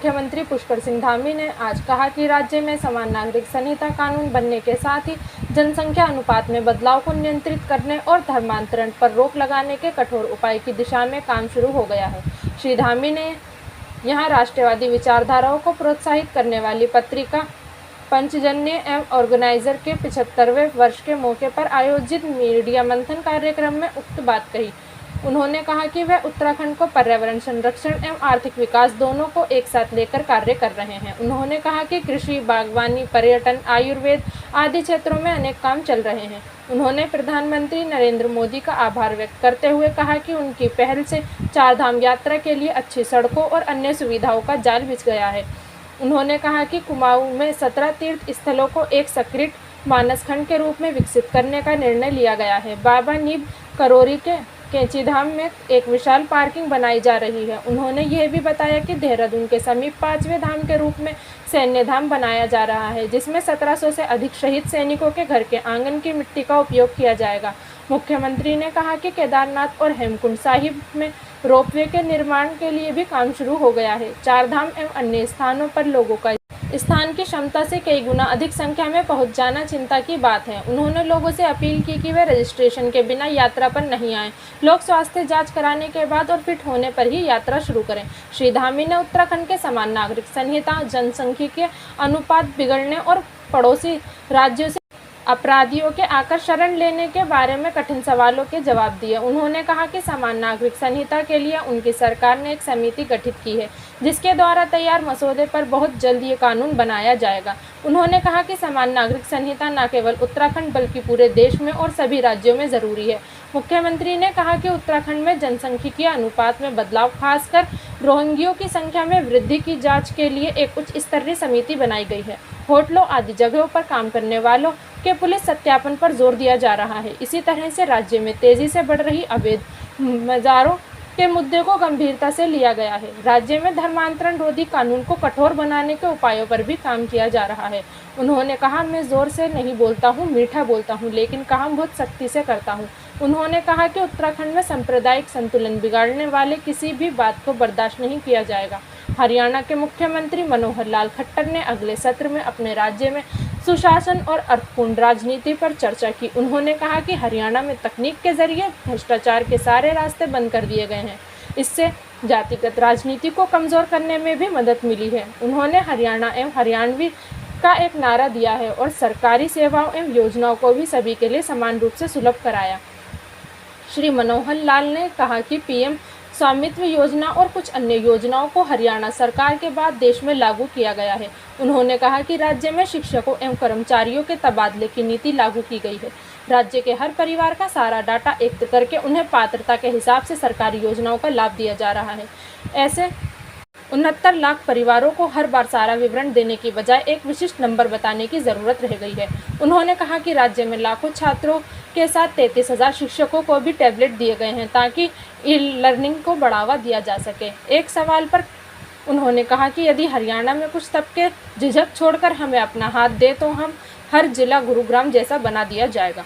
मुख्यमंत्री पुष्कर सिंह धामी ने आज कहा कि राज्य में समान नागरिक संहिता कानून बनने के साथ ही जनसंख्या अनुपात में बदलाव को नियंत्रित करने और धर्मांतरण पर रोक लगाने के कठोर उपाय की दिशा में काम शुरू हो गया है। श्री धामी ने यहाँ राष्ट्रवादी विचारधाराओं को प्रोत्साहित करने वाली पत्रिका पंचजन्य एवं ऑर्गेनाइजर के 75वें वर्ष के मौके पर आयोजित मीडिया मंथन कार्यक्रम में उक्त बात कही। उन्होंने कहा कि वह उत्तराखंड को पर्यावरण संरक्षण एवं आर्थिक विकास दोनों को एक साथ लेकर कार्य कर रहे हैं। उन्होंने कहा कि कृषि, बागवानी, पर्यटन, आयुर्वेद आदि क्षेत्रों में अनेक काम चल रहे हैं। उन्होंने प्रधानमंत्री नरेंद्र मोदी का आभार व्यक्त करते हुए कहा कि उनकी पहल से चारधाम यात्रा के लिए अच्छी सड़कों और अन्य सुविधाओं का जाल बिछ गया है। उन्होंने कहा कि कुमाऊं में 17 तीर्थ स्थलों को एक सक्रिय मानसखंड के रूप में विकसित करने का निर्णय लिया गया है। बाबा नीब करोरी के कैंचीधाम में एक विशाल पार्किंग बनाई जा रही है। उन्होंने यह भी बताया कि देहरादून के समीप 5वें धाम के रूप में सैन्य धाम बनाया जा रहा है, जिसमें 1700 से अधिक शहीद सैनिकों के घर के आंगन की मिट्टी का उपयोग किया जाएगा। मुख्यमंत्री ने कहा कि केदारनाथ और हेमकुंड साहिब में रोपवे के निर्माण के लिए भी काम शुरू हो गया है। चारधाम एवं अन्य स्थानों पर लोगों का स्थान की क्षमता से कई गुना अधिक संख्या में पहुंच जाना चिंता की बात है। उन्होंने लोगों से अपील की कि वे रजिस्ट्रेशन के बिना यात्रा पर नहीं आएं। लोग स्वास्थ्य जांच कराने के बाद और फिट होने पर ही यात्रा शुरू करें। श्री धामी ने उत्तराखंड के समान नागरिक संहिता, जनसांख्यिकीय अनुपात बिगड़ने और पड़ोसी राज्यों से अपराधियों के आकर शरण लेने के बारे में कठिन सवालों के जवाब दिए। उन्होंने कहा कि समान नागरिक संहिता के लिए उनकी सरकार ने एक समिति गठित की है, जिसके द्वारा तैयार मसौदे पर बहुत जल्द ये कानून बनाया जाएगा। उन्होंने कहा कि समान नागरिक संहिता न केवल उत्तराखंड बल्कि पूरे देश में और सभी राज्यों में ज़रूरी है। मुख्यमंत्री ने कहा कि उत्तराखंड में जनसांख्यिकीय अनुपात में बदलाव, खासकर रोहिंग्यों की संख्या में वृद्धि की जांच के लिए एक उच्च स्तरीय समिति बनाई गई है। होटलों आदि जगहों पर काम करने वालों के पुलिस सत्यापन पर जोर दिया जा रहा है। इसी तरह से राज्य में तेजी से बढ़ रही अवैध मज़ारों के मुद्दे को गंभीरता से लिया गया है। राज्य में धर्मांतरण रोधी कानून को कठोर बनाने के उपायों पर भी काम किया जा रहा है। उन्होंने कहा, मैं जोर से नहीं बोलता हूँ, मीठा बोलता हूँ, लेकिन काम बहुत सख्ती से करता हूँ। उन्होंने कहा कि उत्तराखंड में सांप्रदायिक संतुलन बिगाड़ने वाले किसी भी बात को बर्दाश्त नहीं किया जाएगा। हरियाणा के मुख्यमंत्री मनोहर लाल खट्टर ने अगले सत्र में अपने राज्य में सुशासन और अर्थपूर्ण राजनीति पर चर्चा की। उन्होंने कहा कि हरियाणा में तकनीक के जरिए भ्रष्टाचार के सारे रास्ते बंद कर दिए गए हैं। इससे जातिगत राजनीति को कमज़ोर करने में भी मदद मिली है। उन्होंने हरियाणा एवं हरियाणवी का एक नारा दिया है और सरकारी सेवाओं एवं योजनाओं को भी सभी के लिए समान रूप से सुलभ कराया। श्री मनोहर लाल ने कहा कि पीएम स्वामित्व योजना और कुछ अन्य योजनाओं को हरियाणा सरकार के बाद देश में लागू किया गया है। उन्होंने कहा कि राज्य में शिक्षकों एवं कर्मचारियों के तबादले की नीति लागू की गई है। राज्य के हर परिवार का सारा डाटा एकत्र करके उन्हें पात्रता के हिसाब से सरकारी योजनाओं का लाभ दिया जा रहा है। ऐसे 69 लाख परिवारों को हर बार सारा विवरण देने की बजाय एक विशिष्ट नंबर बताने की ज़रूरत रह गई है। उन्होंने कहा कि राज्य में लाखों छात्रों के साथ 33,000 शिक्षकों को भी टैबलेट दिए गए हैं ताकि ई लर्निंग को बढ़ावा दिया जा सके। एक सवाल पर उन्होंने कहा कि यदि हरियाणा में कुछ तबके झिझक छोड़कर हमें अपना हाथ दे तो हम हर जिला गुरुग्राम जैसा बना दिया जाएगा।